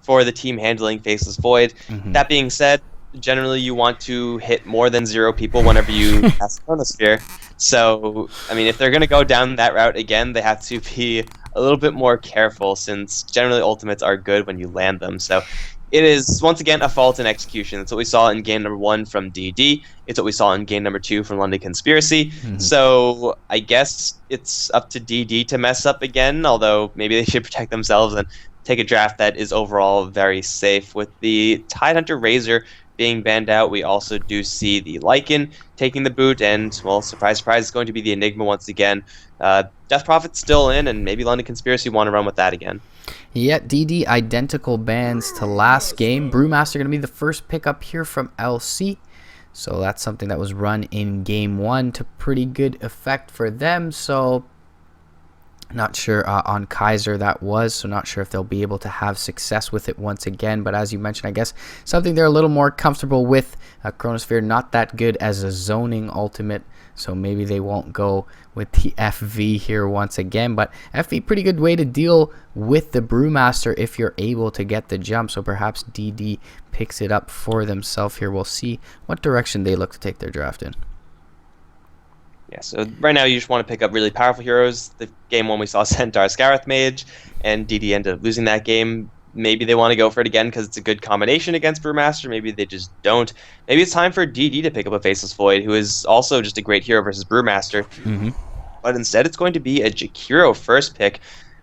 for the team handling Faceless Void. Hmm. That being said, generally you want to hit more than 0 people whenever you cast Chronosphere. So, I mean, if they're going to go down that route again, they have to be a little bit more careful, since generally ultimates are good when you land them. So it is, once again, a fault in execution. It's what we saw in game number 1 from DD. It's what we saw in game number 2 from London Conspiracy. Hmm. So I guess it's up to DD to mess up again, although maybe they should protect themselves and take a draft that is overall very safe. With the Tidehunter Razor being banned out, we also do see the Lycan taking the boot, and, well, surprise, surprise, it's going to be the Enigma once again. Death Prophet's still in, and maybe London Conspiracy want to run with that again. Yeah, DD identical bans to last game. Brewmaster going to be the first pickup here from LC. So that's something that was run in game 1 to pretty good effect for them. So not sure on Kaiser that was, so not sure if they'll be able to have success with it once again. But as you mentioned, I guess something they're a little more comfortable with. Chronosphere not that good as a zoning ultimate, so maybe they won't go with the FV here once again. But FV, pretty good way to deal with the Brewmaster if you're able to get the jump. So perhaps DD picks it up for themselves here. We'll see what direction they look to take their draft in. Yeah, so right now you just want to pick up really powerful heroes. The game 1 we saw Centaur Scarith Mage, and DD ended up losing that game. Maybe they want to go for it again because it's a good combination against Brewmaster. Maybe they just don't. Maybe it's time for DD to pick up a Faceless Void, who is also just a great hero versus Brewmaster. Mm-hmm. But instead it's going to be a Jakiro first pick.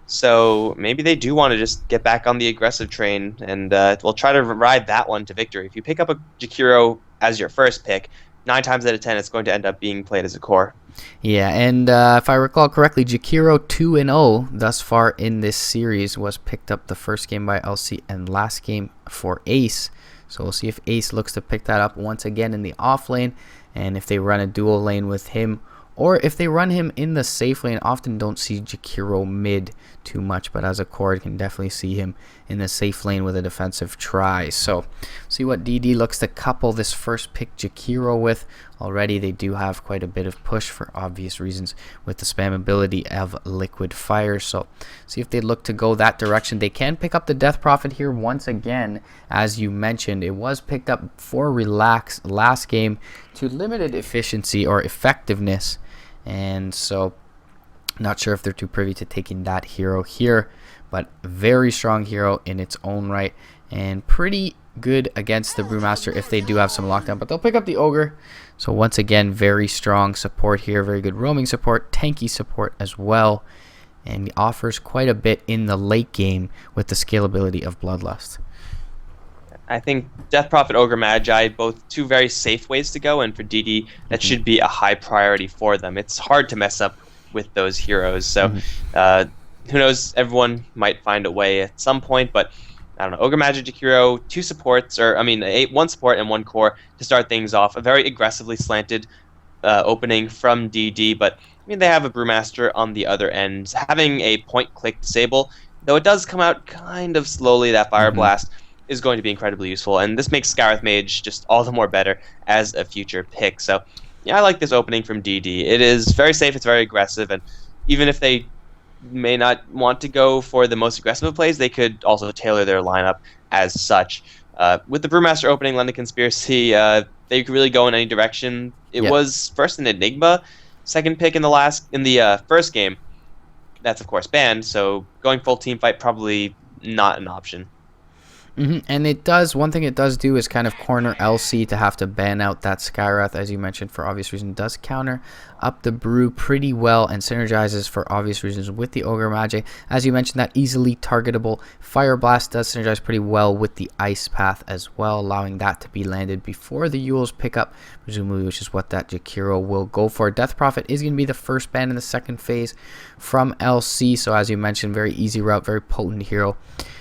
So maybe they do want to just get back on the aggressive train, and we'll try to ride that one to victory. If you pick up a Jakiro as your first pick, 9 times out of 10 it's going to end up being played as a core. Yeah, and if I recall correctly, Jakiro 2-0 thus far in this series was picked up the first game by LC and last game for Ace. So we'll see if Ace looks to pick that up once again in the off lane, and if they run a dual lane with him, or if they run him in the safe lane. Often don't see Jakiro mid too much, but as a core, you can definitely see him in the safe lane with a defensive try. So see what DD looks to couple this first pick Jakiro with. Already they do have quite a bit of push for obvious reasons with the spam ability of Liquid Fire. So see if they look to go that direction. They can pick up the Death Prophet here once again. As you mentioned, it was picked up for Relax last game to limited efficiency or effectiveness, and so not sure if they're too privy to taking that hero here, but very strong hero in its own right and pretty good against the Brewmaster if they do have some lockdown. But they'll pick up the Ogre. So once again, very strong support here, very good roaming support, tanky support as well, and he offers quite a bit in the late game with the scalability of Bloodlust. I think Death Prophet, Ogre Magi, both two very safe ways to go, and for DD, that should be a high priority for them. It's hard to mess up with those heroes, so who knows, everyone might find a way at some point, but I don't know, Ogre Magi, Jakiro, 2 supports, or I mean, 1 support and 1 core to start things off. A very aggressively slanted opening from DD, but I mean, they have a Brewmaster on the other end. Having a point-click disable, though it does come out kind of slowly, that Fire Blast is going to be incredibly useful, and this makes Scarith Mage just all the more better as a future pick. So yeah, I like this opening from DD. It is very safe, it's very aggressive, and even if they may not want to go for the most aggressive of plays, they could also tailor their lineup as such. With the Brewmaster opening, London Conspiracy, they could really go in any direction. It was first an Enigma, second pick in the first game. That's of course banned, so going full team fight probably not an option. And it does, one thing it does do is kind of corner LC to have to ban out that Skywrath, as you mentioned, for obvious reasons. Does counter up the Brew pretty well and synergizes for obvious reasons with the Ogre Magic. As you mentioned, that easily targetable Fire Blast does synergize pretty well with the Ice Path as well, allowing that to be landed before the Yules pick up, presumably, which is what that Jakiro will go for. Death Prophet is going to be the first ban in the second phase from LC, so as you mentioned, very easy route, very potent hero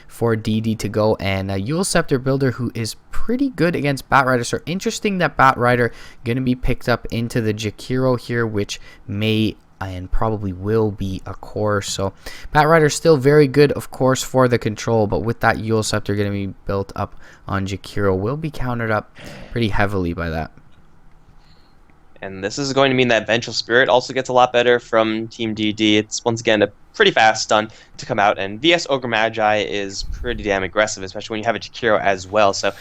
for DD to go, and a Yule Scepter builder who is pretty good against Batrider. So interesting that Batrider going to be picked up into the Jakiro here, which may and probably will be a core. So Batrider still very good, of course, for the control, but with that Yule Scepter going to be built up on Jakiro, will be countered up pretty heavily by that. And this is going to mean that Vengeful Spirit also gets a lot better from Team DD. It's once again a pretty fast stun to come out, and VS Ogre Magi is pretty damn aggressive, especially when you have a Jakiro as well. So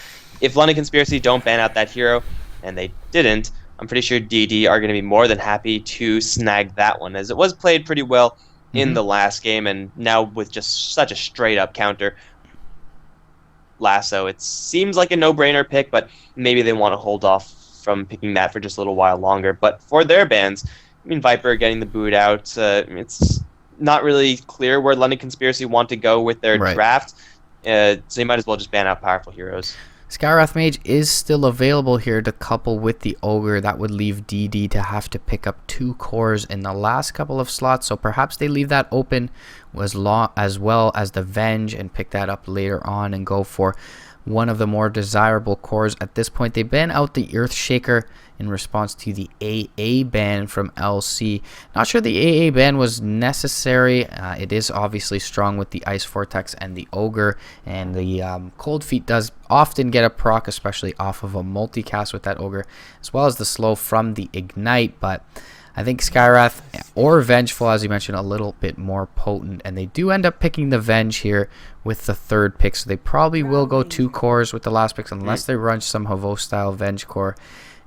if London Conspiracy don't ban out that hero, and they didn't, I'm pretty sure DD are going to be more than happy to snag that one, as it was played pretty well in the last game, and now with just such a straight up counter lasso, it seems like a no-brainer pick, but maybe they want to hold off from picking that for just a little while longer. But for their bans, I mean, Viper getting the boot out, it's not really clear where London Conspiracy want to go with their draft, so you might as well just ban out powerful heroes. Skywrath Mage is still available here to couple with the Ogre. That would leave DD to have to pick up 2 cores in the last couple of slots, so perhaps they leave that open as well as the Venge and pick that up later on and go for one of the more desirable cores. At this point, they ban out the Earthshaker in response to the AA ban from LC. Not sure the AA ban was necessary. It is obviously strong with the Ice Vortex and the Ogre, and the Cold Feet does often get a proc, especially off of a multicast with that Ogre, as well as the slow from the Ignite, but I think Skywrath or Vengeful, as you mentioned, a little bit more potent, and they do end up picking the Venge here with the 3rd pick, so they probably will go 2 cores with the last picks unless they run some Havo-style Venge core.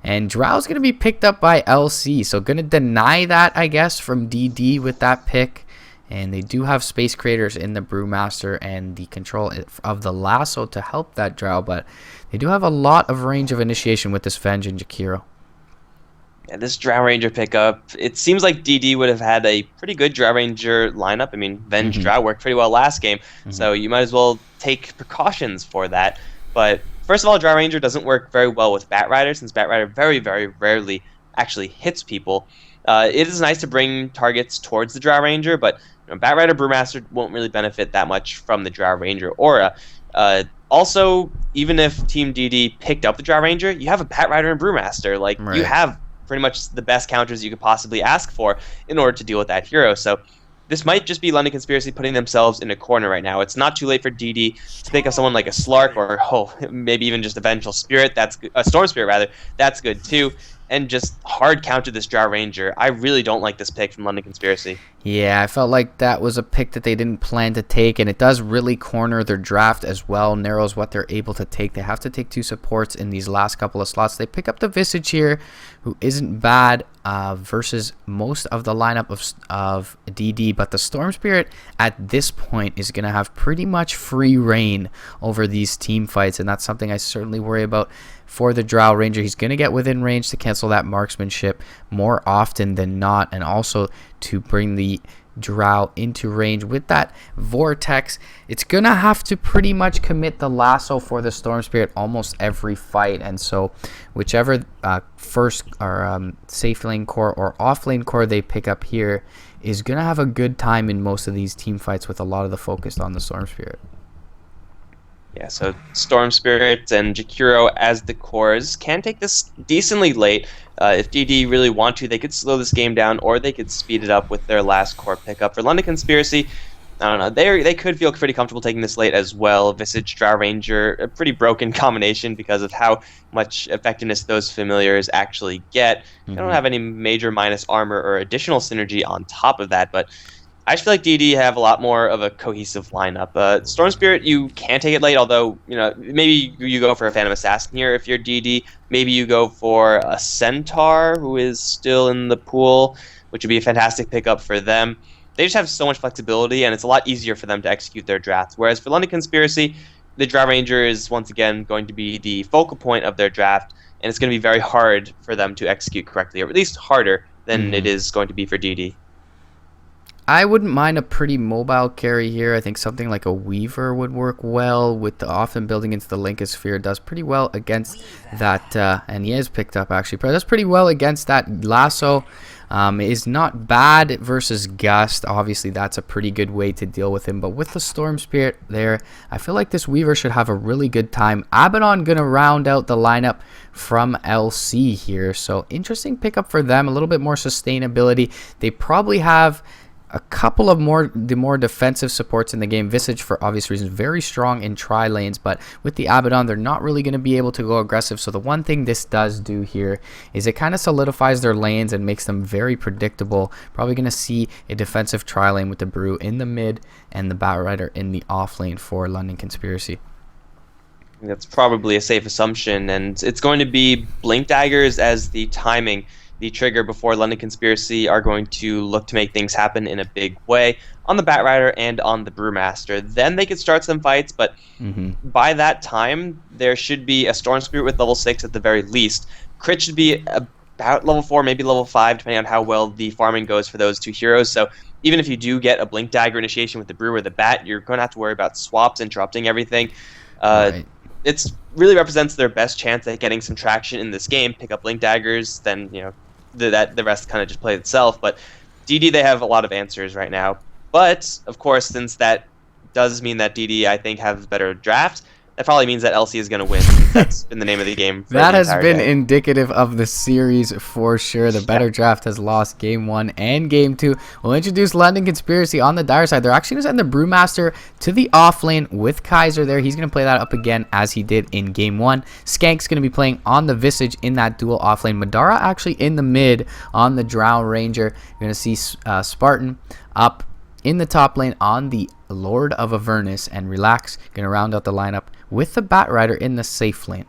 And Drow's going to be picked up by LC, so going to deny that, I guess, from DD with that pick. And they do have Space Creators in the Brewmaster and the control of the Lasso to help that Drow, but they do have a lot of range of initiation with this Venge and Jakiro. Yeah, this Drow Ranger pickup, it seems like DD would have had a pretty good Drow Ranger lineup. I mean, Venge Drow worked pretty well last game, so you might as well take precautions for that. But first of all, Drow Ranger doesn't work very well with Bat Rider, since Bat Rider very, very rarely actually hits people. It is nice to bring targets towards the Drow Ranger, but Bat Rider Brewmaster won't really benefit that much from the Drow Ranger aura. Also, even if Team DD picked up the Drow Ranger, you have a Bat Rider and Brewmaster. Like, you have pretty much the best counters you could possibly ask for in order to deal with that hero. So this might just be London Conspiracy putting themselves in a corner right now. It's not too late for DD to pick up someone like a Slark or maybe even just a Vengeful Spirit. That's a Storm Spirit rather. That's good too. And just hard counter this Drow Ranger. I really don't like this pick from London Conspiracy. Yeah, I felt like that was a pick that they didn't plan to take, and it does really corner their draft as well, narrows what they're able to take. They have to take 2 supports in these last couple of slots. They pick up the Visage here, who isn't bad versus most of the lineup of DD, but the Storm Spirit at this point is going to have pretty much free reign over these team fights, and that's something I certainly worry about for the Drow Ranger. He's going to get within range to cancel that marksmanship more often than not, and also to bring the Drow into range with that Vortex. It's going to have to pretty much commit the lasso for the Storm Spirit almost every fight, and so whichever first or safe lane core or off lane core they pick up here is going to have a good time in most of these team fights with a lot of the focus on the Storm Spirit. Yeah, so Storm Spirit and Jakiro as the cores can take this decently late. If DD really want to, they could slow this game down, or they could speed it up with their last core pickup. For London Conspiracy, I don't know, they could feel pretty comfortable taking this late as well. Visage, Drow Ranger, a pretty broken combination because of how much effectiveness those familiars actually get. They don't have any major minus armor or additional synergy on top of that, but I just feel like DD have a lot more of a cohesive lineup. Storm Spirit, you can take it late, although, maybe you go for a Phantom Assassin here if you're DD. Maybe you go for a Centaur, who is still in the pool, which would be a fantastic pickup for them. They just have so much flexibility, and it's a lot easier for them to execute their draft. Whereas for London Conspiracy, the Drow Ranger is once again going to be the focal point of their draft, and it's going to be very hard for them to execute correctly, or at least harder than it is going to be for DD. I wouldn't mind a pretty mobile carry here. I think something like a Weaver would work well with the often building into the Linkosphere. Does pretty well against that, and he is picked up actually. But does pretty well against that Lasso. Is not bad versus Gust. Obviously, that's a pretty good way to deal with him. But with the Storm Spirit there, I feel like this Weaver should have a really good time. Abaddon going to round out the lineup from LC here. So interesting pickup for them. A little bit more sustainability. They probably have a couple of the more defensive supports in the game. Visage, for obvious reasons, very strong in tri lanes, but with the Abaddon, they're not really going to be able to go aggressive. So the one thing this does do here is it kind of solidifies their lanes and makes them very predictable. Probably going to see a defensive tri lane with the Brew in the mid and the Batrider in the off lane for London Conspiracy. That's probably a safe assumption, and it's going to be Blink Daggers as the timing, the trigger before London Conspiracy are going to look to make things happen in a big way on the Batrider and on the Brewmaster. Then they could start some fights, but by that time, there should be a Storm Spirit with level 6 at the very least. Crit should be about level 4, maybe level 5, depending on how well the farming goes for those two heroes. So even if you do get a Blink Dagger initiation with the Brew or the Bat, you're going to have to worry about swaps interrupting everything. Right. It really represents their best chance at getting some traction in this game. Pick up Blink Daggers, then the rest kind of just play itself. But DD, they have a lot of answers right now. But of course, since that does mean that DD, I think, have better draft, that probably means that LC is going to win. That's been the name of the game. That has been indicative of the series for sure. The better draft has lost game 1 and game 2. We'll introduce London Conspiracy on the dire side. They're actually going to send the Brewmaster to the off lane with Kaiser there. He's going to play that up again as he did in game 1. Skank's going to be playing on the Visage in that dual off lane. Madara actually in the mid on the Drow Ranger. You're going to see Spartan up in the top lane on the Lord of Avernus, and Relax going to round out the lineup with the Batrider in the safe lane.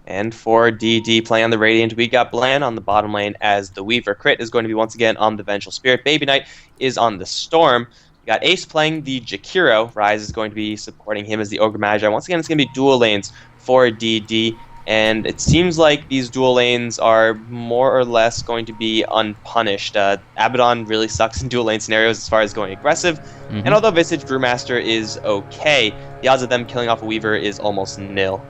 And for DD playing on the Radiant, we got Bland on the bottom lane as the Weaver. Crit is going to be once again on the Vengeful Spirit. Baby Knight is on the Storm. We got Ace playing the Jakiro. Rise is going to be supporting him as the Ogre Magi. Once again, it's going to be dual lanes for DD. And it seems like these dual lanes are more or less going to be unpunished. Abaddon really sucks in dual lane scenarios as far as going aggressive. And although Visage Brewmaster is okay, the odds of them killing off a Weaver is almost nil.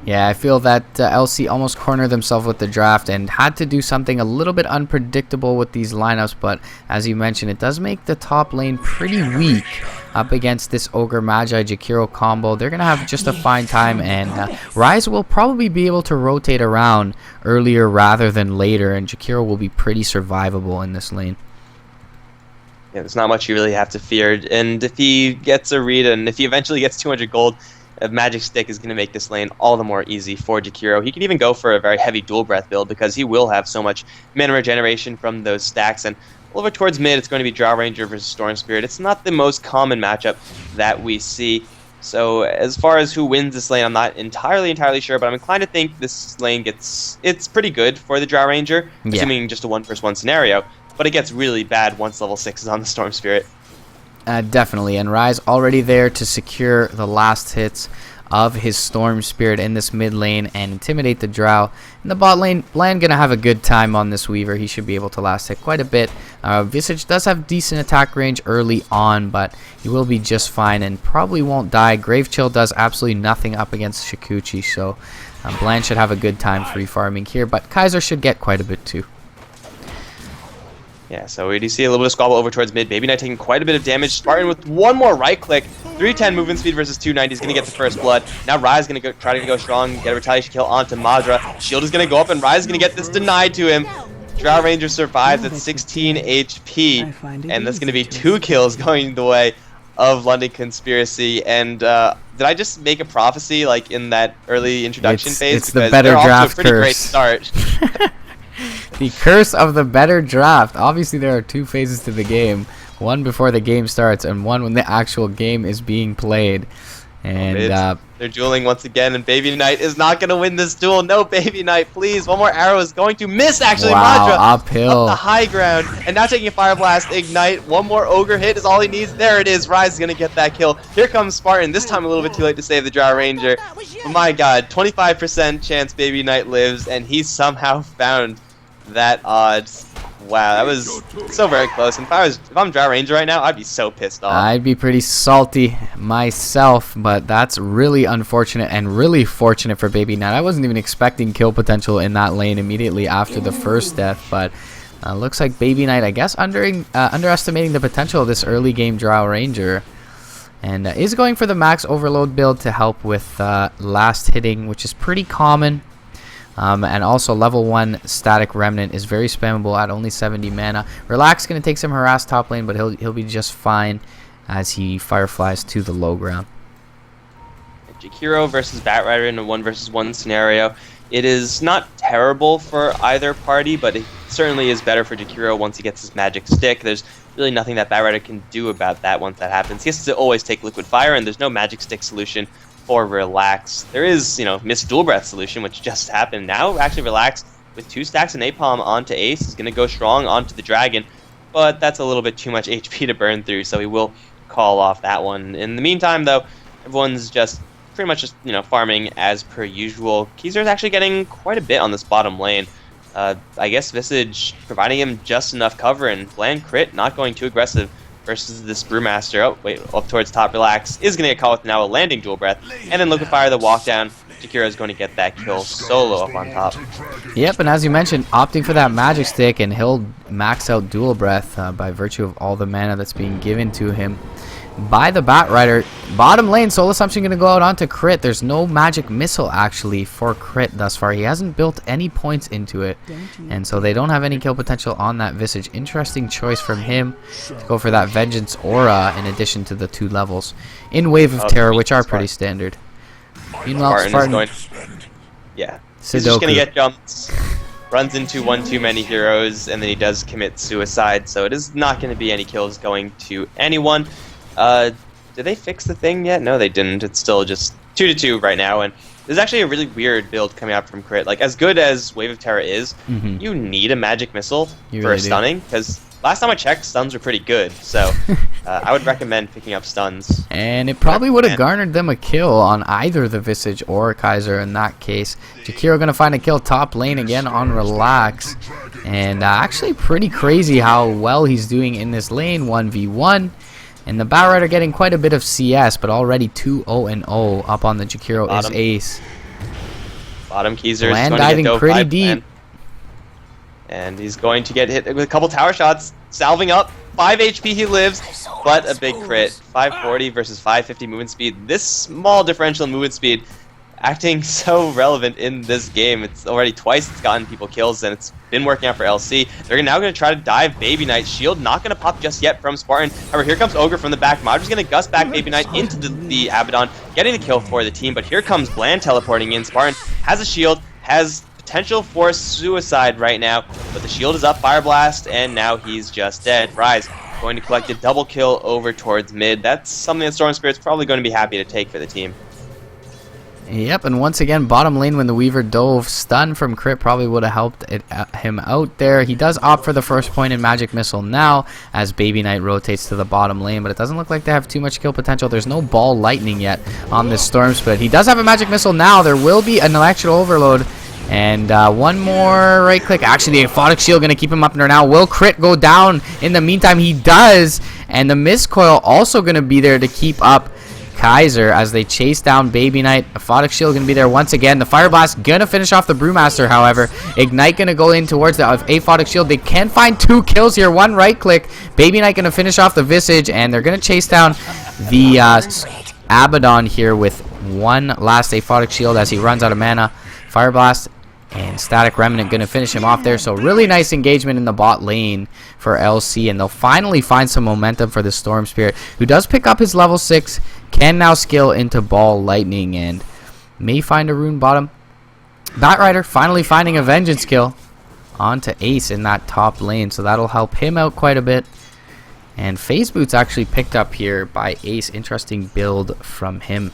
Yeah, I feel that LC almost cornered themselves with the draft and had to do something a little bit unpredictable with these lineups, but as you mentioned, it does make the top lane pretty weak up against this Ogre Magi Jakiro combo. They're going to have just a fine time, and Rise will probably be able to rotate around earlier rather than later, and Jakiro will be pretty survivable in this lane. Yeah, there's not much you really have to fear, and if he gets a read and if he eventually gets 200 gold, a Magic Stick is going to make this lane all the more easy for Jakiro. He can even go for a very heavy Dual Breath build because he will have so much mana regeneration from those stacks. And over towards mid, it's going to be Drow Ranger versus Storm Spirit. It's not the most common matchup that we see. So as far as who wins this lane, I'm not entirely sure, but I'm inclined to think this lane it's pretty good for the Drow Ranger, assuming just a 1-1 scenario. But it gets really bad once level 6 is on the Storm Spirit. Definitely, and Rise already there to secure the last hits of his Storm Spirit in this mid lane and intimidate the Drow. In the bot lane, Bland gonna have a good time on this Weaver. He should be able to last hit quite a bit. Visage does have decent attack range early on, but he will be just fine and probably won't die. Grave Chill does absolutely nothing up against Shikuchi, so Bland should have a good time free farming here, but Kaiser should get quite a bit too. Yeah, so we do see a little bit of squabble over towards mid. Baby Knight taking quite a bit of damage. Spartan with one more right click. 310 movement speed versus 290 is going to get the first blood. Now Rise is going to try to go strong, get a retaliation kill onto Madra. Shield is going to go up, and Rise is going to get this denied to him. Drow Ranger survives at 16 HP, and that's going to be 2 kills going the way of London Conspiracy. And did I just make a prophecy like in that early introduction phase? It's the better draft pretty curse. Great start. The curse of the better draft. Obviously, there are 2 phases to the game. One before the game starts and one when the actual game is being played. And they're dueling once again, and Baby Knight is not going to win this duel. No, Baby Knight, please. One more arrow is going to miss, actually. Wow, Madra uphill. up the high ground, and now taking a Fire Blast. Ignite. One more Ogre hit is all he needs. There it is. Rise is going to get that kill. Here comes Spartan. This time a little bit too late to save the Drow Ranger. Oh my god, 25% chance Baby Knight lives, and he somehow found that odds. Wow, that was so very close. And if I'm Drow Ranger right now, I'd be so pissed off. I'd be pretty salty myself, but that's really unfortunate and really fortunate for Baby Knight. I wasn't even expecting kill potential in that lane immediately after the first death, but looks like Baby Knight, I guess, underestimating the potential of this early game Drow Ranger. And is going for the max overload build to help with last hitting, which is pretty common And also level 1 Static Remnant is very spammable at only 70 mana. Relax going to take some harass top lane, but he'll be just fine as he fireflies to the low ground. Jakiro versus Batrider in a 1 versus 1 scenario. It is not terrible for either party, but it certainly is better for Jakiro once he gets his magic stick. There's really nothing that Batrider can do about that once that happens. He has to always take Liquid Fire, and there's no magic stick solution for Relax. There is, Miss Dual Breath solution, which just happened. Now, actually, Relax with 2 stacks of Napalm onto Ace is going to go strong onto the Dragon, but that's a little bit too much HP to burn through, so he will call off that one. In the meantime, though, everyone's just pretty much just, farming as per usual. Keezer's actually getting quite a bit on this bottom lane. I guess Visage providing him just enough cover, and Bland Crit not going too aggressive versus this Brewmaster. Oh, wait, up towards top. Relax is going to get caught with now a landing Dual Breath, and then Liquid Fire the walk down. Jakiro is going to get that kill solo up on top. Yep, and as you mentioned, opting for that magic stick, and he'll max out Dual Breath by virtue of all the mana that's being given to him by the Batrider. Bottom lane, Soul Assumption going to go out onto Crit. There's no magic missile actually for Crit thus far. He hasn't built any points into it, and so they don't have any kill potential on that Visage. Interesting choice from him to go for that Vengeance Aura in addition to the 2 levels in Wave of Terror, which are pretty standard. Meanwhile, Spartan yeah, he's just going to get jumped, runs into one too many heroes, and then he does commit suicide, so it is not going to be any kills going to anyone. Did they fix the thing yet? No, they didn't. It's still just 2-2 right now, and there's actually a really weird build coming out from Crit. Like, as good as Wave of Terror is, you need a magic missile for really stunning, because last time I checked, stuns were pretty good, so I would recommend picking up stuns. And it probably would have garnered them a kill on either the Visage or Kaiser in that case. Jakiro going to find a kill top lane again on Relax. And actually pretty crazy how well he's doing in this lane, 1v1. And the Batrider getting quite a bit of CS, but already 2-0-0 up on the Jakiro is Ace. Bottom Keezer Land is going diving to get pretty deep. And he's going to get hit with a couple tower shots, salving up. 5 HP he lives, but a big crit. 540 versus 550 movement speed. This small differential in movement speed acting so relevant in this game. It's already twice it's gotten people kills, and it's been working out for LC. They're now going to try to dive Baby Knight. Shield not going to pop just yet from Spartan. However, here comes Ogre from the back. Madra's going to gust back Baby Knight into the Abaddon, getting the kill for the team. But here comes Bland teleporting in. Spartan has a shield, has potential for suicide right now, but the shield is up, Fire Blast, and now he's just dead. Rise going to collect a double kill over towards mid. That's something that Storm Spirit's probably going to be happy to take for the team. Yep, and once again, bottom lane when the Weaver dove, stun from Crit probably would have helped him out there. He does opt for the first point in Magic Missile now as Baby Knight rotates to the bottom lane, but it doesn't look like they have too much kill potential. There's no Ball Lightning yet on this Storm Spirit. He does have a Magic Missile now. There will be an Electrical Overload. And one more right click. Actually, the Aphotic Shield going to keep him up there now. Will Crit go down? In the meantime, he does. And the Mist Coil also going to be there to keep up Kaiser as they chase down Baby Knight. Aphotic Shield going to be there once again. The Fire Blast going to finish off the Brewmaster, however. Ignite going to go in towards the Aphotic Shield. They can find 2 kills here. One right click. Baby Knight going to finish off the Visage. And they're going to chase down the Abaddon here with one last Aphotic Shield as he runs out of mana. Fire Blast and Static Remnant going to finish him off there. So really nice engagement in the bot lane for LC. And they'll finally find some momentum for the Storm Spirit, who does pick up his level 6. Can now skill into Ball Lightning and may find a rune bottom. Batrider finally finding a Vengeance kill onto Ace in that top lane. So that'll help him out quite a bit. And Phase Boots actually picked up here by Ace. Interesting build from him.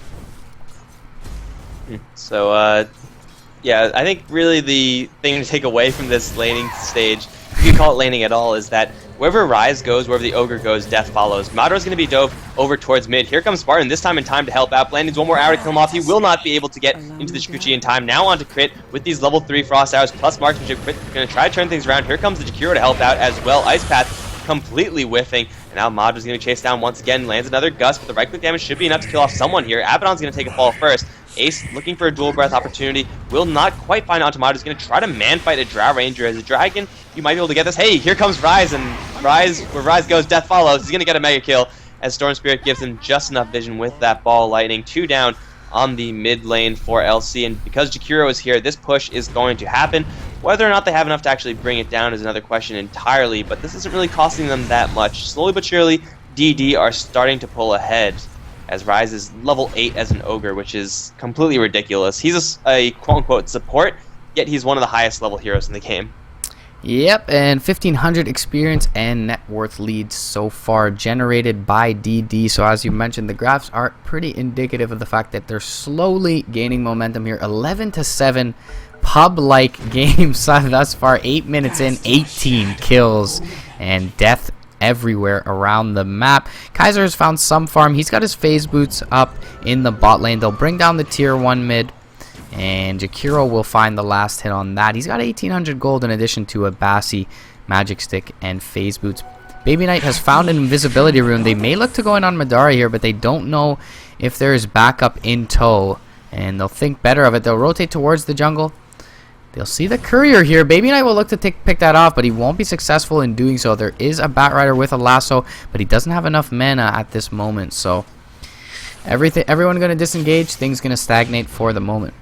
So, yeah, I think really the thing to take away from this laning stage, if you call it laning at all, is that wherever Rise goes, wherever the Ogre goes, death follows. Madra's going to be dove over towards mid. Here comes Spartan, this time in time to help out. Bland needs one more arrow to kill him off. He will not be able to get into the Shukuchi in time. Now onto Crit with these level 3 Frost Arrows plus Marksmanship. Crit going to try to turn things around. Here comes the Jakiro to help out as well. Ice Path completely whiffing. And now Madra's going to chase down once again. Lands another Gust, but the right click damage should be enough to kill off someone here. Abaddon's going to take a fall first. Ace looking for a dual breath opportunity. Will not quite find onto Madra's going to try to man fight a Drow Ranger as a dragon. You might be able to get this. Hey, here comes Rise, and Rise, where Rise goes, death follows. He's going to get a mega kill as Storm Spirit gives him just enough vision with that Ball Lightning. 2 down on the mid lane for LC, and because Jakiro is here, this push is going to happen. Whether or not they have enough to actually bring it down is another question entirely, but this isn't really costing them that much. Slowly but surely, DD are starting to pull ahead, as Ryze is level 8 as an ogre, which is completely ridiculous. He's a quote-unquote support, yet he's one of the highest level heroes in the game. Yep, and 1,500 experience and net worth leads so far generated by DD. So as you mentioned, the graphs are pretty indicative of the fact that they're slowly gaining momentum here. 11-7 pub-like games thus far. 8 minutes in, 18 kills, and death everywhere around the map. Kaiser has found some farm. He's got his phase boots up in the bot lane. They'll bring down the tier 1 mid, and Jakiro will find the last hit on that. He's got 1,800 gold in addition to a Bassi, magic stick, and phase boots. Baby Knight has found an invisibility rune. They may look to go in on Madara here, but they don't know if there is backup in tow, and they'll think better of it. They'll rotate towards the jungle. They'll see the courier here. Baby Knight will look to pick that off, but he won't be successful in doing so. There is a Batrider with a lasso, but he doesn't have enough mana at this moment. So everyone going to disengage. Things going to stagnate for the moment.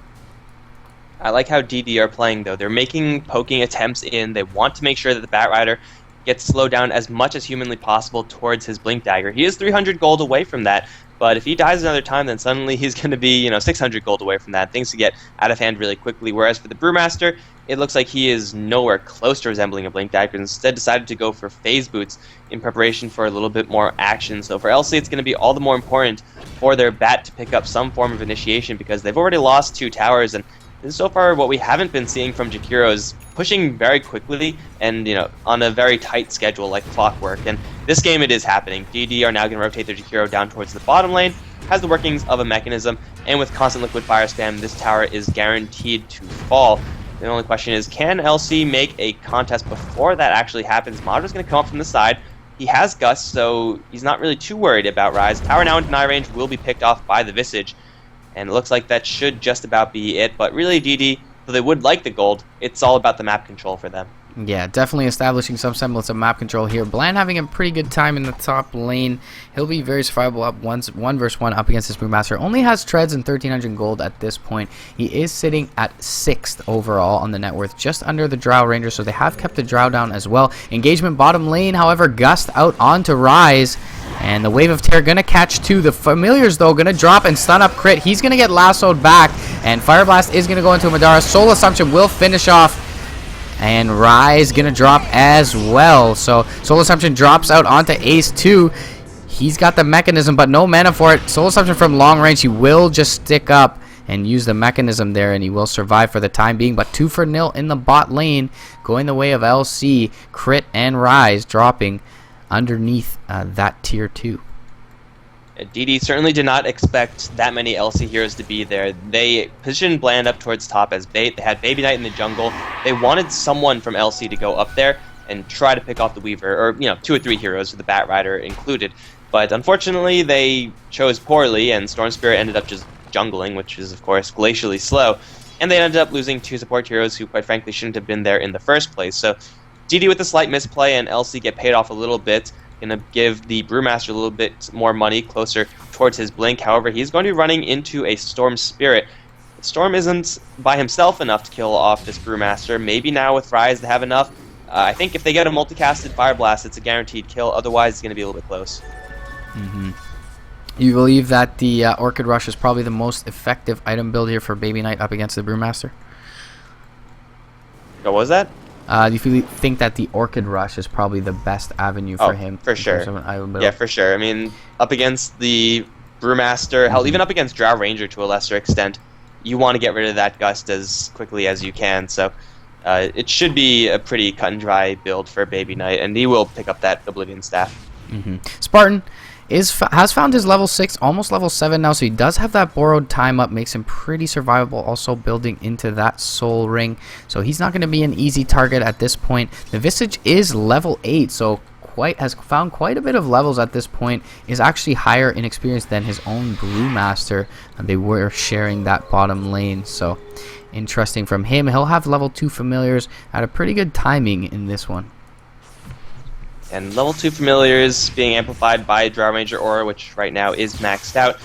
I like how DD are playing, though. They're making poking attempts in. They want to make sure that the Batrider gets slowed down as much as humanly possible towards his Blink Dagger. He is 300 gold away from that, but if he dies another time, then suddenly he's going to be, 600 gold away from that. Things to get out of hand really quickly. Whereas for the Brewmaster, it looks like he is nowhere close to resembling a Blink Dagger. Instead, decided to go for Phase Boots in preparation for a little bit more action. So for LC, it's going to be all the more important for their Bat to pick up some form of initiation, because they've already lost 2 towers, and so far what we haven't been seeing from Jakiro is pushing very quickly and on a very tight schedule like clockwork. And this game it is happening. DD are now going to rotate their Jakiro down towards the bottom lane, has the workings of a mechanism, and with constant liquid fire spam, this tower is guaranteed to fall. The only question is, can LC make a contest before that actually happens? Madara's going to come up from the side. He has Gust, so he's not really too worried about Ryze. Tower now in deny range will be picked off by the Visage, and it looks like that should just about be it. But really, DD, though they would like the gold, it's all about the map control for them. Yeah, definitely establishing some semblance of map control here. Bland having a pretty good time in the top lane. He'll be very survivable up 1 versus 1 up against this Brewmaster. Only has treads and 1,300 gold at this point. He is sitting at 6th overall on the net worth, just under the Drow Ranger, so they have kept the Drow down as well. Engagement bottom lane, however, Gust out onto Ryze. And the Wave of Terror going to catch 2. The Familiars, though, going to drop and stun up Crit. He's going to get lassoed back. And Fire Blast is going to go into Madara. Soul Assumption will finish off. And Ryze going to drop as well. So Soul Assumption drops out onto Ace 2. He's got the mechanism, but no mana for it. Soul Assumption from long range. He will just stick up and use the mechanism there, and he will survive for the time being. But 2-0 in the bot lane, going the way of LC. Crit and Ryze dropping underneath that tier 2. DD certainly did not expect that many LC heroes to be there. They positioned Bland up towards top as bait. They had Baby Knight in the jungle. They wanted someone from LC to go up there and try to pick off the Weaver, or 2 or 3 heroes with the Batrider included. But unfortunately, they chose poorly, and Storm Spirit ended up just jungling, which is of course glacially slow. And they ended up losing 2 support heroes who, quite frankly, shouldn't have been there in the first place. So DD with a slight misplay, and LC get paid off a little bit. Going to give the Brewmaster a little bit more money closer towards his Blink. However, he's going to be running into a Storm Spirit. Storm isn't by himself enough to kill off this Brewmaster. Maybe now with Ryze they have enough. I think if they get a multicasted Fire Blast, it's a guaranteed kill. Otherwise, it's going to be a little bit close. You believe that the Orchid Rush is probably the most effective item build here for Baby Knight up against the Brewmaster? What was that? Do you think that the Orchid Rush is probably the best avenue for him? For sure. Yeah, for sure. I mean, up against the Brewmaster, hell, even up against Drow Ranger to a lesser extent, you want to get rid of that Gust as quickly as you can. So it should be a pretty cut and dry build for Baby Knight, and he will pick up that Oblivion Staff. Spartan has found his level 6, almost level 7 now, so he does have that borrowed time up, makes him pretty survivable, also building into that soul ring, so he's not going to be an easy target at this point. The Visage is level 8, so has found quite a bit of levels at this point, is actually higher in experience than his own Brewmaster, and they were sharing that bottom lane, so interesting from him. He'll have level 2 Familiars at a pretty good timing in this one. And level 2 Familiars being amplified by Drow Ranger Aura, which right now is maxed out,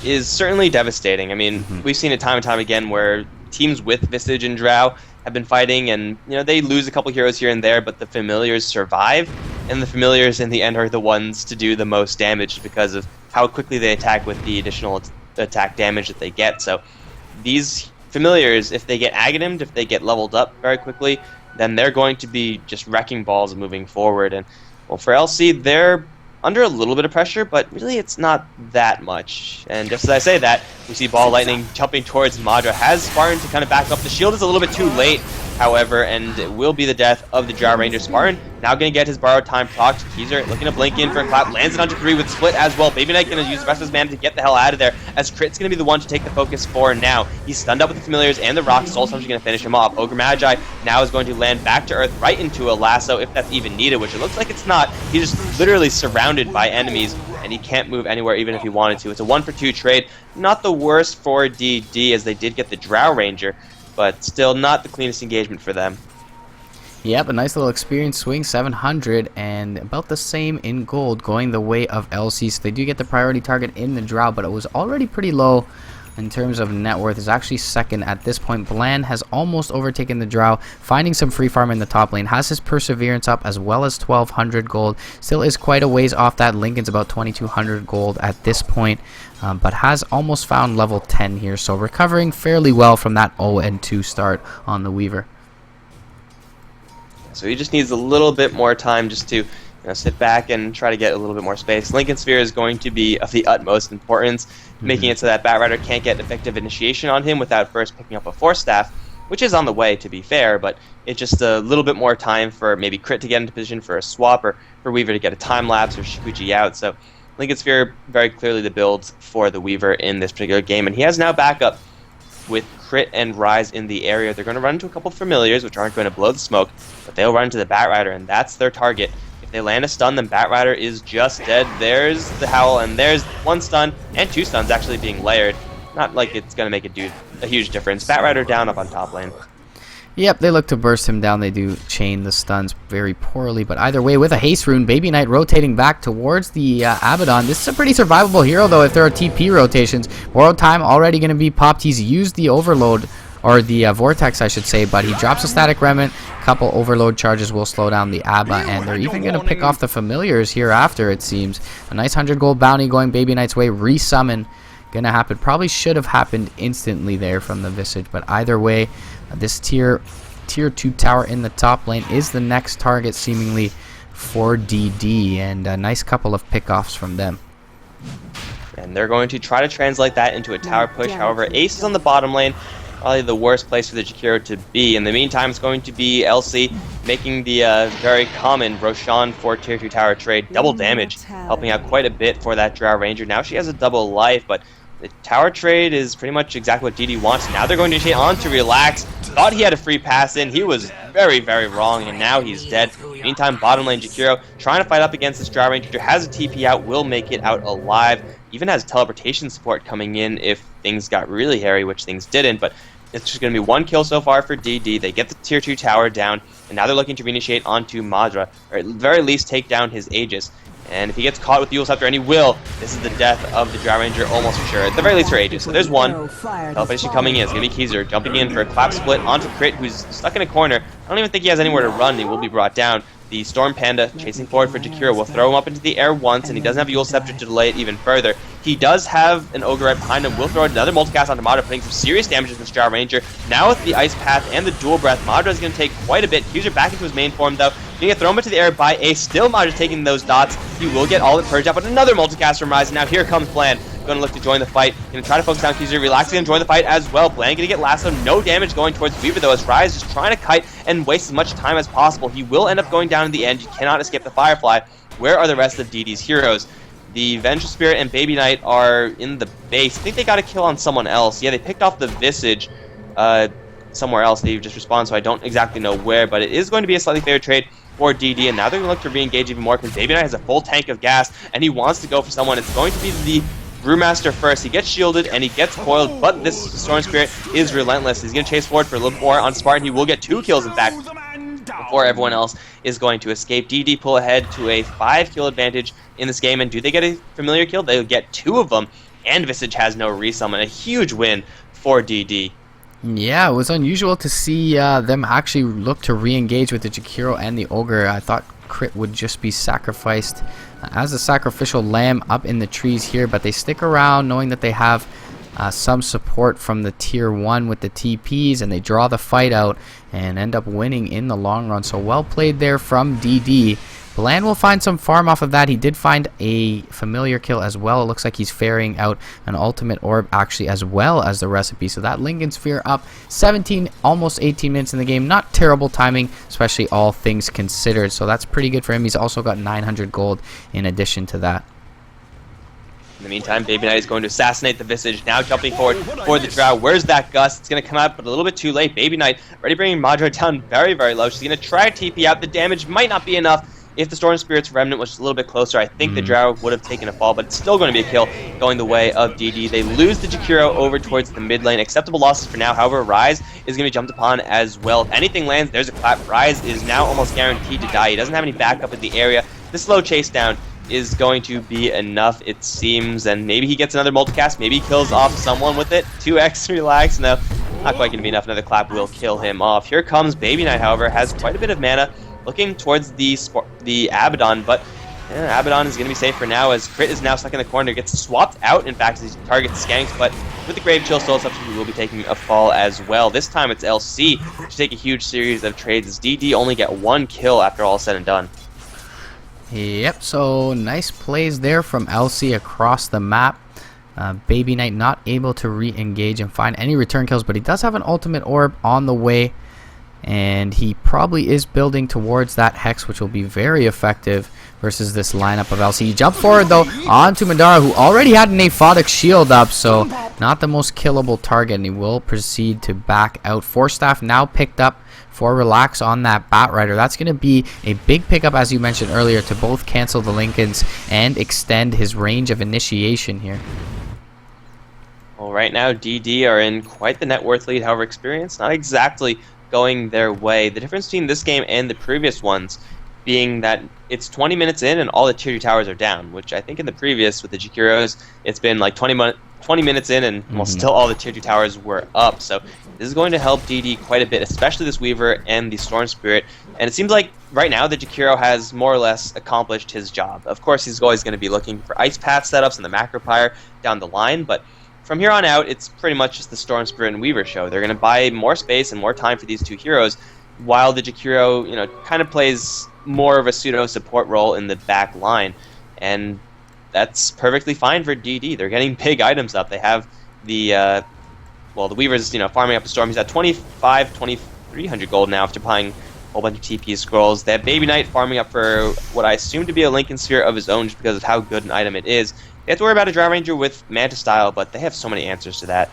is certainly devastating. I mean, we've seen it time and time again where teams with Visage and Drow have been fighting, and they lose a couple heroes here and there, but the familiars survive, and the familiars in the end are the ones to do the most damage because of how quickly they attack with the additional attack damage that they get. So these familiars, if they get agonimed, if they get leveled up very quickly, then they're going to be just wrecking balls moving forward. And well, for LC, they're under a little bit of pressure, but really it's not that much. And just as I say that, we see Ball Lightning jumping towards Madra. Has Spartan to kind of back up. The shield is a little bit too late, however, and it will be the death of the Drow Ranger. Spartan now going to get his borrowed time procced. Keezer looking to blink in for a clap. Lands it onto 3 with split as well. Baby Knight going to use the rest of his mana to get the hell out of there, as Crit's going to be the one to take the focus for now. He's stunned up with the familiars and the rocks. Soul Summon's going to finish him off. Ogre Magi now is going to land back to earth right into a lasso, if that's even needed, which it looks like it's not. He's just literally surrounded by enemies, and he can't move anywhere even if he wanted to. It's a 1-for-2 trade. Not the worst for DD, as they did get the Drow Ranger, but still not the cleanest engagement for them. Yep, a nice little experience swing, 700, and about the same in gold, going the way of LC. So they do get the priority target in the Drow, but it was already pretty low in terms of net worth. Is actually second at this point. Bland has almost overtaken the Drow, finding some free farm in the top lane, has his Perseverance up as well as 1200 gold. Still is quite a ways off that. Lincoln's about 2200 gold at this point, but has almost found level 10 here, so recovering fairly well from that 0-2 start on the Weaver. So he just needs a little bit more time just to sit back and try to get a little bit more space. Lincoln Sphere is going to be of the utmost importance, making it so that Batrider can't get effective initiation on him without first picking up a Force Staff, which is on the way, to be fair, but it's just a little bit more time for maybe Crit to get into position for a swap, or for Weaver to get a time lapse, or Shikuchi out. So Lincoln Sphere very clearly the build for the Weaver in this particular game, and he has now backup with Crit and Rise in the area. They're going to run into a couple familiars, which aren't going to blow the smoke, but they'll run into the Batrider, and that's their target. If they land a stun, then Batrider is just dead. There's the Howl, and there's 1 stun, and 2 stuns actually being layered. Not like it's going to make a huge difference. Batrider down up on top lane. Yep, they look to burst him down. They do chain the stuns very poorly, but either way, with a haste rune, Baby Knight rotating back towards the Abaddon. This is a pretty survivable hero, though, if there are TP rotations. Borrowed time already going to be popped. He's used the Overload, or the Vortex, I should say, but he drops a Static Remnant. Couple Overload charges will slow down the Abba, and they're even going to pick off the familiars hereafter, it seems. A nice 100 gold bounty going Baby Knight's way. Resummon going to happen. Probably should have happened instantly there from the Visage, but either way, this tier 2 tower in the top lane is the next target seemingly for DD, and a nice couple of pickoffs from them. And they're going to try to translate that into a tower push. However, Ace is on the bottom lane, probably the worst place for the Jakiro to be. In the meantime, it's going to be LC making the very common Roshan for tier 2 tower trade. Double damage, helping out quite a bit for that Drow Ranger. Now she has a double life, but the tower trade is pretty much exactly what DD wants. Now they're going to initiate on to Relax. Thought he had a free pass in. He was very, very wrong, and now he's dead. Meantime, bottom lane Jakiro trying to fight up against this Drow Ranger. Has a TP out, will make it out alive. Even has teleportation support coming in if things got really hairy, which things didn't, but it's just going to be 1 kill so far for DD. They get the tier 2 tower down, and now they're looking to reinitiate onto Madra, or at the very least take down his Aegis. And if he gets caught with the Eul Scepter, and he will, this is the death of the Drow Ranger almost for sure. At the very least for Aegis. So there's 1. Teleportation coming in. It's going to be Keezer jumping in for a clap split onto Crit, who's stuck in a corner. I don't even think he has anywhere to run. He will be brought down. The Storm Panda chasing forward for Jakiro will throw him up into the air once, and he doesn't have a Eul Scepter to delay it even further. He does have an Ogre right behind him. Will throw another multicast onto Madra, putting some serious damage to this Drow Ranger. Now with the Ice Path and the Dual Breath, Madra is going to take quite a bit. Keezer back into his main form, though. Going to get thrown into the air by Ace. Still Madra's taking those dots. He will get all it purged out, but another multicast from Rise. Now here comes Bland. Going to look to join the fight. Going to try to focus down Keezer. Relax, going to join the fight as well. Bland going to get lasso. No damage going towards Weaver, though, as Rise just trying to kite and waste as much time as possible. He will end up going down in the end. You cannot escape the Firefly. Where are the rest of DD's heroes? The Vengeful Spirit and Baby Knight are in the base. I think they got a kill on someone else. Yeah, they picked off the Visage somewhere else. They just respawned, so I don't exactly know where, but it is going to be a slightly favored trade for DD, and now they're going to look to re-engage even more because Baby Knight has a full tank of gas, and he wants to go for someone. It's going to be the Brewmaster first. He gets shielded and he gets coiled, but this Storm Spirit is relentless. He's going to chase forward for a little more on Spartan. He will get 2 kills, in fact, before everyone else is going to escape. DD pull ahead to a 5-kill advantage in this game, and do they get a familiar kill? They'll get 2 of them. and Visage has no resummon. A huge win for DD. Yeah, it was unusual to see them actually look to re-engage with the Jakiro and the Ogre. I thought Crit would just be sacrificed as a sacrificial lamb up in the trees here, but they stick around knowing that they have some support from the tier 1 with the TPs, and they draw the fight out and end up winning in the long run. So well played there from DD. Bland will find some farm off of that. He did find a familiar kill as well. It looks like he's ferrying out an ultimate orb actually as well as the recipe. So that Lincoln Sphere up 17, almost 18 minutes in the game. Not terrible timing, especially all things considered. So that's pretty good for him. He's also got 900 gold in addition to that. In the meantime, Baby Knight is going to assassinate the Visage, now jumping forward for the Drow. Where's that Gust? It's going to come out, but a little bit too late. Baby Knight already bringing Madra down very, very low. She's going to try to TP out. The damage might not be enough. If the Storm Spirit's Remnant was just a little bit closer, I think the Drow would have taken a fall, but it's still going to be a kill going the way of DD. They lose the Jakiro over towards the mid lane. Acceptable losses for now. However, Ryze is going to be jumped upon as well. If anything lands, there's a clap. Ryze is now almost guaranteed to die. He doesn't have any backup in the area. The slow chase down is going to be enough, it seems, and maybe he gets another multicast. Maybe he kills off someone with it. 2x relax. No, not quite going to be enough. Another clap will kill him off. Here comes Baby Knight, however, has quite a bit of mana. Looking towards the Abaddon, but Abaddon is going to be safe for now as Crit is now stuck in the corner. Gets swapped out, in fact, as he targets Skanks, but with the Grave Chill still up, he will be taking a fall as well. This time it's LC to take a huge series of trades as DD only get 1 kill after all is said and done. Yep, so nice plays there from LC across the map. Baby Knight not able to re-engage and find any return kills, but he does have an ultimate orb on the way. And he probably is building towards that Hex, which will be very effective versus this lineup of LC. He jumped forward, though, onto Madara, who already had an aphotic shield up, so not the most killable target, and he will proceed to back out. Force Staff now picked up for Relax on that Bat Rider. That's going to be a big pickup, as you mentioned earlier, to both cancel the Lincolns and extend his range of initiation here. Well, right now, DD are in quite the net worth lead, however, experience not exactly going their way. The difference between this game and the previous ones being that it's 20 minutes in and all the tier 2 towers are down, which I think in the previous with the Jakiros, it's been like 20 minutes in and well, still all the tier 2 towers were up. So this is going to help DD quite a bit, especially this Weaver and the Storm Spirit. And it seems like right now the Jakiro has more or less accomplished his job. Of course, he's always going to be looking for Ice Path setups and the Macro Pyre down the line, but from here on out, it's pretty much just the Storm Spirit and Weaver show. They're going to buy more space and more time for these two heroes, while the Jakiro, kind of plays more of a pseudo support role in the back line, and that's perfectly fine for DD. They're getting big items up. They have the the Weaver's farming up a Storm. He's at 2,300 gold now after buying a whole bunch of TP scrolls. They have Baby Knight farming up for what I assume to be a Lincoln Sphere of his own, just because of how good an item it is. They have to worry about a Drow Ranger with Manta Style, but they have so many answers to that.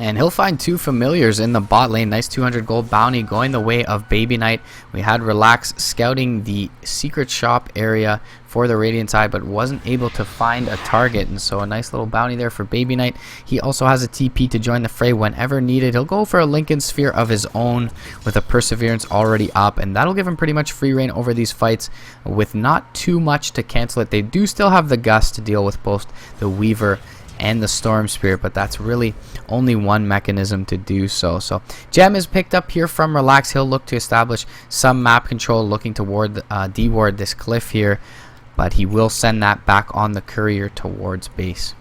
And he'll find 2 familiars in the bot lane. Nice 200 gold bounty going the way of Baby Knight. We had Relax scouting the secret shop area for the Radiant side, but wasn't able to find a target. And so a nice little bounty there for Baby Knight. He also has a TP to join the fray whenever needed. He'll go for a Lincoln Sphere of his own with a Perseverance already up, and that'll give him pretty much free reign over these fights with not too much to cancel it. They do still have the Gust to deal with both the Weaver and the Storm Spirit, but that's really only one mechanism to do so. So Gem is picked up here from Relax. He'll look to establish some map control, looking toward D-ward this cliff here, but he will send that back on the courier towards base.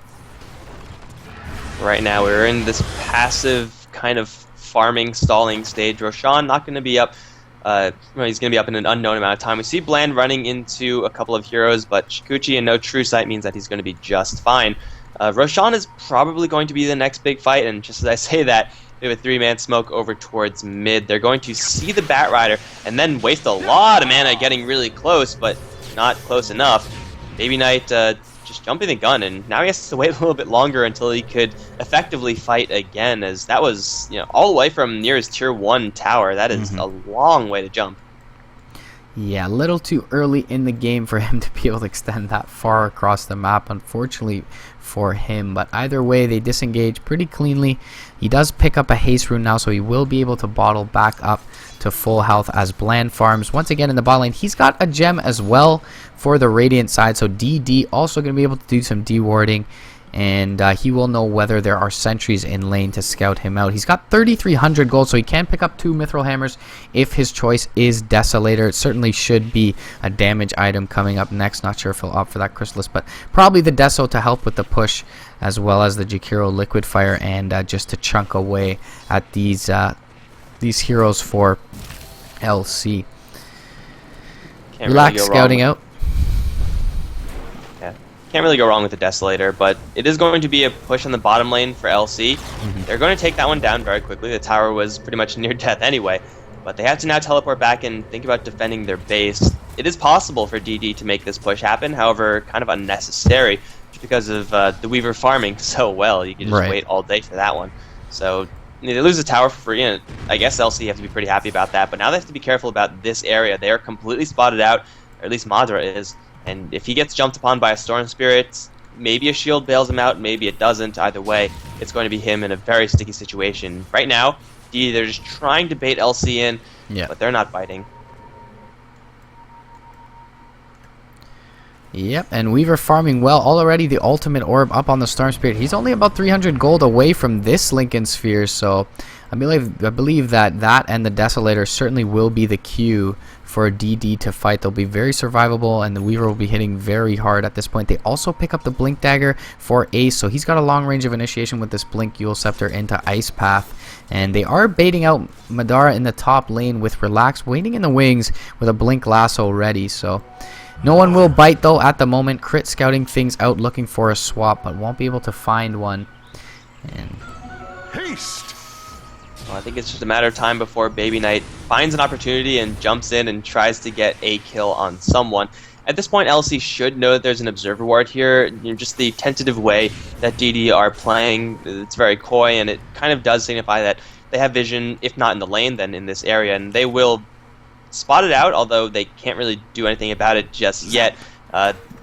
Right now we're in this passive kind of farming, stalling stage. Roshan not going to be up. He's going to be up in an unknown amount of time. We see Bland running into a couple of heroes, but Shikuchi and no True Sight means that he's going to be just fine. Roshan is probably going to be the next big fight, and just as I say that, we have a 3-man smoke over towards mid. They're going to see the Bat Rider and then waste a lot of mana getting really close, but not close enough. Baby Knight just jumping the gun, and now he has to wait a little bit longer until he could effectively fight again, as that was all the way from near his tier 1 tower. That is a long way to jump. Yeah, a little too early in the game for him to be able to extend that far across the map, unfortunately for him. But either way, they disengage pretty cleanly. He does pick up a haste rune now, so he will be able to bottle back up to full health as Bland farms once again in the bot lane. He's got a gem as well for the Radiant side, so DD also going to be able to do some dewarding and he will know whether there are sentries in lane to scout him out. He's got 3,300 gold, so he can pick up 2 Mithril Hammers if his choice is Desolator. It certainly should be a damage item coming up next. Not sure if he'll opt for that Chrysalis, but probably the Deso to help with the push, as well as the Jakiro Liquid Fire, and just to chunk away at these heroes for LC. Relax scouting out. Yeah, can't really go wrong with the Desolator, but it is going to be a push on the bottom lane for LC. They're going to take that one down very quickly. The tower was pretty much near death anyway, but they have to now teleport back and think about defending their base. It is possible for DD to make this push happen, however, kind of unnecessary, just because of the Weaver farming so well. You can just wait all day for that one. So they lose the tower for free, and I guess LC have to be pretty happy about that. But now they have to be careful about this area. They are completely spotted out, or at least Madra is. And if he gets jumped upon by a Storm Spirit, maybe a shield bails him out, maybe it doesn't. Either way, it's going to be him in a very sticky situation. Right now, they're just trying to bait LC in, but they're not biting. Yep, and Weaver farming well. Already the ultimate orb up on the Storm Spirit. He's only about 300 gold away from this Lincoln Sphere, so I believe that and the Desolator certainly will be the cue for DD to fight. They'll be very survivable, and the Weaver will be hitting very hard at this point. They also pick up the Blink Dagger for Ace, so he's got a long range of initiation with this Blink Eul Scepter into Ice Path. And they are baiting out Madara in the top lane with Relax waiting in the wings with a Blink Lasso ready, so no one will bite though at the moment. Crit scouting things out, looking for a swap, but won't be able to find one. And haste. Well, I think it's just a matter of time before Baby Knight finds an opportunity and jumps in and tries to get a kill on someone. At this point, LC should know that there's an Observer Ward here. You know, just the tentative way that DD are playing, it's very coy, and it kind of does signify that they have vision, if not in the lane, then in this area, and they will spot it out, although they can't really do anything about it just yet.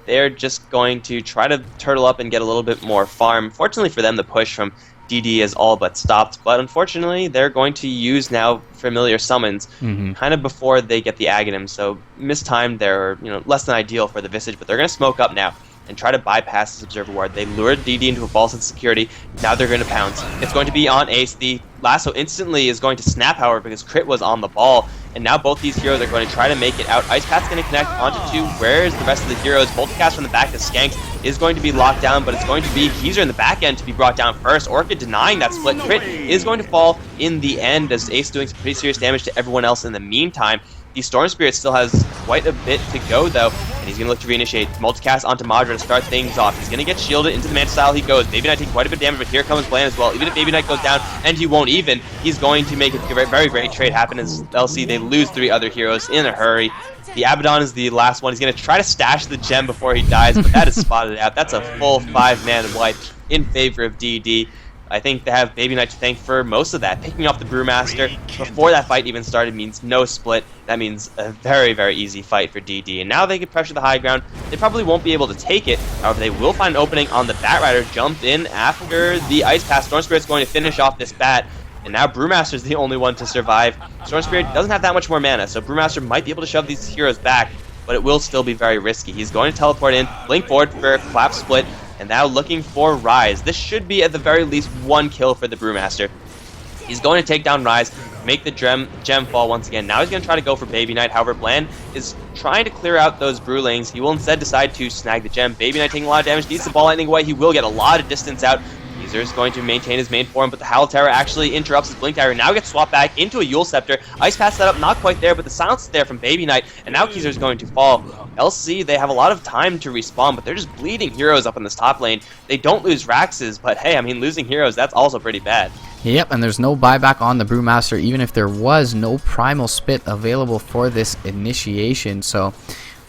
They're just going to try to turtle up and get a little bit more farm. Fortunately for them, the push from DD is all but stopped, but unfortunately they're going to use now familiar summons kind of before they get the Aghanim, so mistimed. They're less than ideal for the Visage, but they're going to smoke up now and try to bypass this Observer Ward. They lured DD into a false insecurity. Now they're going to pounce. It's going to be on Ace. The lasso instantly is going to snap, however, because Crit was on the ball. And now both these heroes are going to try to make it out. Ice Path's going to connect onto 2. Where's the rest of the heroes? Multicast from the back to Skanks is going to be locked down, but it's going to be Keezer in the back end to be brought down first. Orchid denying that split. Crit is going to fall in the end as Ace doing some pretty serious damage to everyone else in the meantime. The Storm Spirit still has quite a bit to go, though, and he's going to look to reinitiate. Multicast onto Madra to start things off. He's going to get shielded. Into the Manta Style he goes. Baby Knight taking quite a bit of damage, but here comes Bland as well. Even if Baby Knight goes down, and he won't even, he's going to make a very great trade happen as LC, they lose 3 other heroes in a hurry. The Abaddon is the last one. He's going to try to stash the gem before he dies, but that is spotted out. That's a full 5-man wipe in favor of DD. I think they have Baby Knight to thank for most of that. Picking off the Brewmaster before that fight even started means no split. That means a very easy fight for DD. And now they can pressure the high ground. They probably won't be able to take it. However, they will find an opening on the Batrider. Jumped in after the Ice Path. Storm Spirit's going to finish off this bat. And now Brewmaster's the only one to survive. Storm Spirit doesn't have that much more mana, so Brewmaster might be able to shove these heroes back, but it will still be very risky. He's going to teleport in, blink forward for a clap split, and now looking for Rise. This should be at the very least 1 kill for the Brewmaster. He's going to take down Rise, make the gem fall once again. Now he's going to try to go for Baby Knight. However, Bland is trying to clear out those Brewlings. He will instead decide to snag the gem. Baby Knight taking a lot of damage, needs the ball lightning away. He will get a lot of distance out. Keezer is going to maintain his main form, but the Howl Terror actually interrupts his Blink Dagger. Now gets swapped back into a Eul Scepter. Ice Path set up, not quite there, but the silence is there from Baby Knight, and now Keezer is going to fall. LC, they have a lot of time to respawn, but they're just bleeding heroes up in this top lane. They don't lose Raxes, but hey, I mean, losing heroes, that's also pretty bad. Yep, and there's no buyback on the Brewmaster, even if there was no Primal Spit available for this initiation,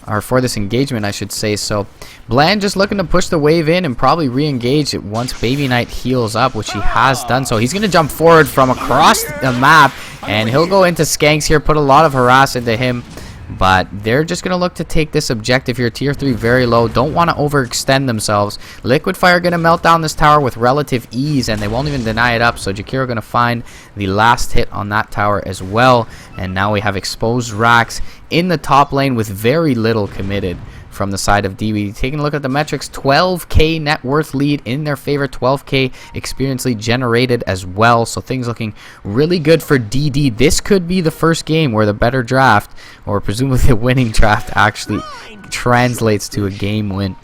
or for this engagement, I should say. So Bland just looking to push the wave in and probably re-engage it once Baby Knight heals up, which he has done. So he's going to jump forward from across the map, and he'll go into Skanks here, put a lot of harass into him. But they're just going to look to take this objective here. Tier 3 very low. Don't want to overextend themselves. Liquid Fire going to melt down this tower with relative ease, and they won't even deny it up. So Jakiro going to find the last hit on that tower as well. And now we have exposed Rax in the top lane with very little committed from the side of DD. Taking a look at the metrics, 12k net worth lead in their favor, 12k experience lead generated as well. So things looking really good for DD. This could be the first game where the better draft, or presumably the winning draft, actually translates to a game win.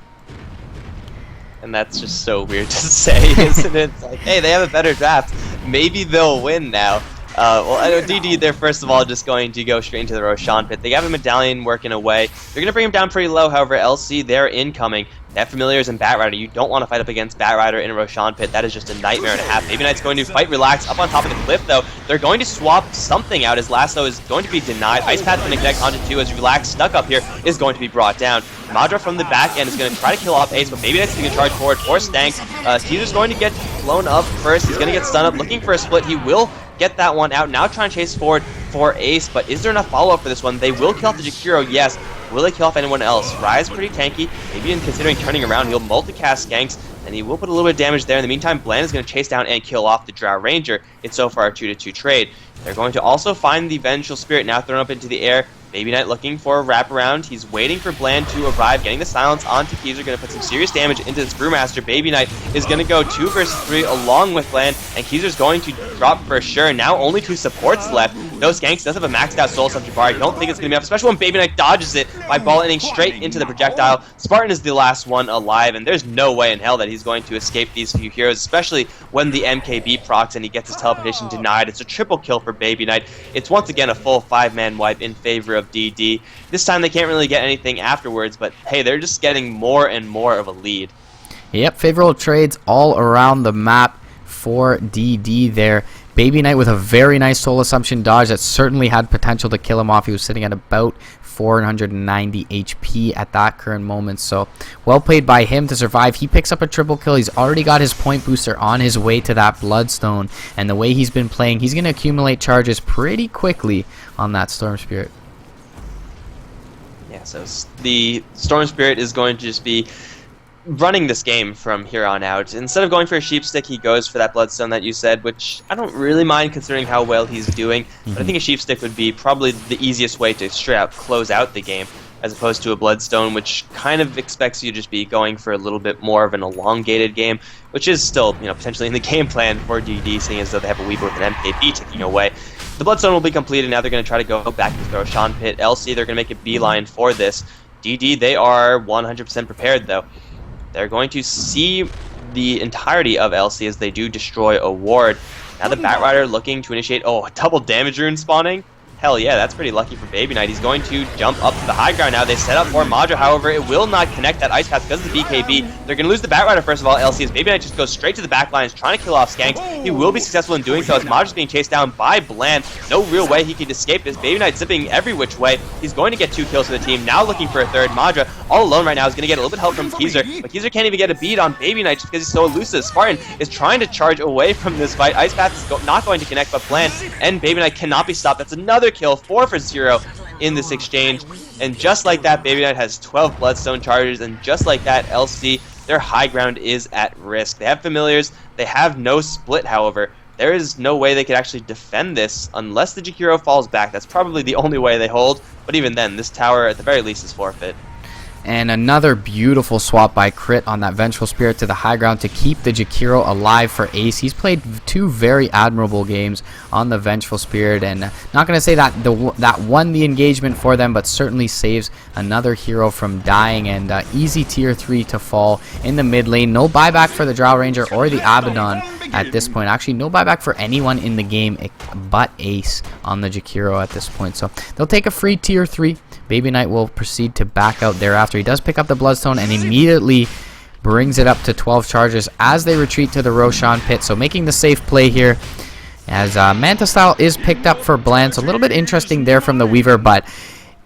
And that's just so weird to say, isn't it? It's like, hey, they have a better draft. Maybe they'll win now. Well, I know DD, they're first of all just going to go straight into the Roshan pit. They have a medallion working away. They're going to bring him down pretty low. However, LC, they're incoming. They have familiars and Batrider. You don't want to fight up against Batrider in a Roshan pit. That is just a nightmare and a half. Baby Knight's going to fight relax up on top of the cliff, though. They're going to swap something out. His lasso is going to be denied. Ice Path's going to connect onto 2 as Relax stuck up here is going to be brought down. Madra from the back end is going to try to kill off Ace, but Baby Knight's going to charge forward for Stank. Caesar's going to get blown up first. He's going to get stunned up, looking for a split. He will get that one out. Now trying to chase forward for Ace, but is there enough follow-up for this one? They will kill off the Jakiro, yes. Will they kill off anyone else? Rise pretty tanky. Maybe in considering turning around, he'll multicast Skanks, and he will put a little bit of damage there. In the meantime, Bland is going to chase down and kill off the Drow Ranger. It's so far a 2-2 trade. They're going to also find the Vengeful Spirit now thrown up into the air. Baby Knight looking for a wraparound. He's waiting for Bland to arrive, getting the silence onto Keyser. Going to put some serious damage into this Brewmaster. Baby Knight is going to go 2 versus 3 along with Bland, and Keyser's going to drop for sure. Now only 2 supports left. No, Skanks does have a maxed out Soul Subject bar. I don't think it's going to be enough, especially when Baby Knight dodges it by ball-ending straight into the projectile. Spartan is the last one alive, and there's no way in hell that he's going to escape these few heroes, especially when the MKB procs and he gets his teleportation denied. It's a triple kill for Baby Knight. It's once again a full 5-man wipe in favor of DD. This time they can't really get anything afterwards, but hey, they're just getting more and more of a lead. Yep, favorable trades all around the map for DD there. Baby Knight with a very nice Soul Assumption dodge that certainly had potential to kill him off. He was sitting at about 490 HP at that current moment, so well played by him to survive. He picks up a triple kill. He's already got his point booster on his way to that Bloodstone, and the way he's been playing, he's going to accumulate charges pretty quickly on that Storm Spirit. Yeah, so the Storm Spirit is going to just be running this game from here on out. Instead of going for a Sheep Stick, he goes for that Bloodstone that you said, which I don't really mind considering how well he's doing. But I think a Sheep Stick would be probably the easiest way to straight out close out the game, as opposed to a Bloodstone, which kind of expects you to just be going for a little bit more of an elongated game, which is still, potentially in the game plan for DD, seeing as though they have a Weaver with an MKB ticking away. The Bloodstone will be completed. Now they're going to try to go back to the Roshan pit. LC, they're going to make a beeline for this. DD, they are 100% prepared, though. They're going to see the entirety of LC as they do destroy a ward. Now the Batrider looking to initiate, a double damage rune spawning? Hell yeah, that's pretty lucky for Baby Knight. He's going to jump up to the high ground now. They set up for Madra, however, it will not connect that Ice Path because of the BKB. They're going to lose the Batrider first of all, LC, as Baby Knight just goes straight to the back lines, trying to kill off Skanks. He will be successful in doing so as Madra's being chased down by Bland. No real way he can escape this. Baby Knight zipping every which way. He's going to get 2 kills for the team, now looking for a third. Madra, all alone right now, is going to get a little bit of help from Keyser, but Keyser can't even get a beat on Baby Knight just because he's so elusive. Spartan is trying to charge away from this fight. Ice Path is not going to connect, but Bland and Baby Knight cannot be stopped. That's another kill, 4 for 0 in this exchange, and just like that, Baby Knight has 12 Bloodstone charges, and just like that, LC, their high ground is at risk. They have familiars, they have no split, however. There is no way they could actually defend this unless the Jakiro falls back. That's probably the only way they hold, but even then, this tower at the very least is forfeit. And another beautiful swap by Crit on that Vengeful Spirit to the high ground to keep the Jakiro alive for Ace. He's played 2 very admirable games on the Vengeful Spirit, and not going to say that that won the engagement for them, but certainly saves another hero from dying, and easy tier 3 to fall in the mid lane. No buyback for the Drow Ranger or the Abaddon at this point. Actually, no buyback for anyone in the game but Ace on the Jakiro at this point. So they'll take a free tier 3. Baby Knight will proceed to back out thereafter. He does pick up the Bloodstone and immediately brings it up to 12 charges as they retreat to the Roshan pit. So making the safe play here as Manta Style is picked up for Bland. So a little bit interesting there from the Weaver, but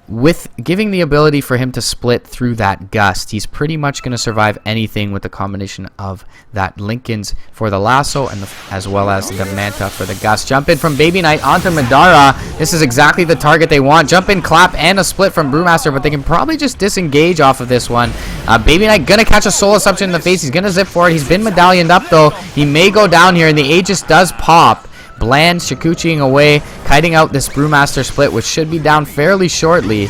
with giving the ability for him to split through that Gust, he's pretty much going to survive anything with the combination of that Linken's for the Lasso and as well as the Manta for the Gust. Jump in from Baby Knight onto Madara. This is exactly the target they want. Jump in, clap, and a split from Brewmaster, but they can probably just disengage off of this one. Baby Knight going to catch a Soul Assumption in the face. He's going to zip for it. He's been medallioned up, though. He may go down here, and the Aegis does pop. Bland Shikuchiing away, kiting out this Brewmaster split, which should be down fairly shortly.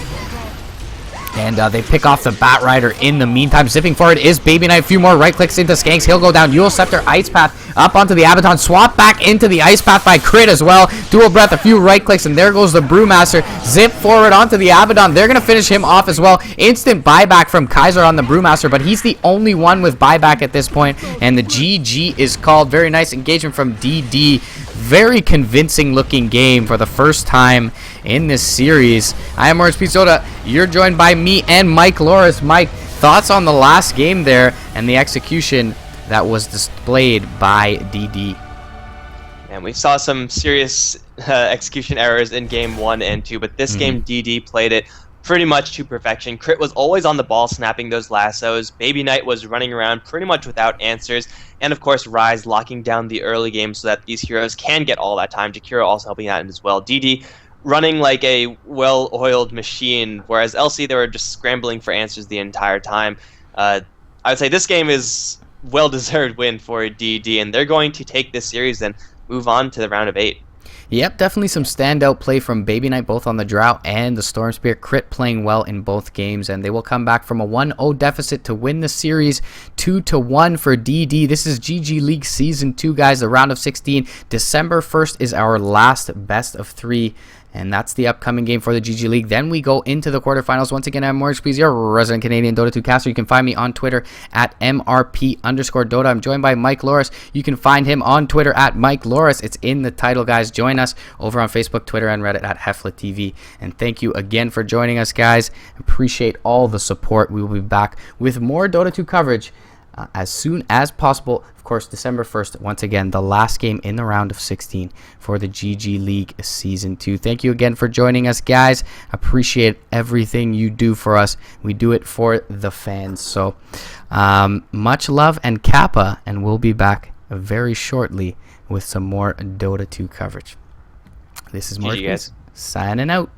And they pick off the Bat Rider in the meantime. Zipping forward is Baby Knight. A few more right clicks into Skanks. He'll go down. Eul Scepter, Ice Path up onto the Abaton. Swap back into the Ice Path by Crit as well. Dual Breath, a few right clicks, and there goes the Brewmaster. Zip forward onto the Abaddon. They're going to finish him off as well. Instant buyback from Kaiser on the Brewmaster, but he's the only one with buyback at this point, and the GG is called. Very nice engagement from DD. Very convincing looking game for the first time in this series. I am Orange Peach Soda. You're joined by me and Mike Loris. Mike, thoughts on the last game there and the execution that was displayed by DD? And we saw some serious execution errors in game 1 and 2, but this game DD played it pretty much to perfection. Crit was always on the ball snapping those lassos. Baby Knight was running around pretty much without answers. And of course, Rise locking down the early game so that these heroes can get all that time. Jakiro also helping out as well. DD running like a well-oiled machine, whereas LC, they were just scrambling for answers the entire time. I would say this game is well-deserved win for DD, and they're going to take this series and move on to the round of 8. Yep, definitely some standout play from Baby Knight, both on the Drought and the Storm Spear. Crit playing well in both games, and they will come back from a 1-0 deficit to win the series 2-1 for DD. This is GG League Season 2, guys, the round of 16. December 1st is our last best of 3. And that's the upcoming game for the GG League. Then we go into the quarterfinals. Once again, I'm Orange Peas, your resident Canadian Dota 2 caster. You can find me on Twitter at MRP_Dota. I'm joined by Mike Loris. You can find him on Twitter at Mike Loris. It's in the title, guys. Join us over on Facebook, Twitter, and Reddit at HeflaTV. And thank you again for joining us, guys. Appreciate all the support. We will be back with more Dota 2 coverage as soon as possible. Of course, December 1st, once again, the last game in the round of 16 for the GG League Season 2. Thank you again for joining us, guys. Appreciate everything you do for us. We do it for the fans. So much love and Kappa, and we'll be back very shortly with some more Dota 2 coverage. This is Mark signing out.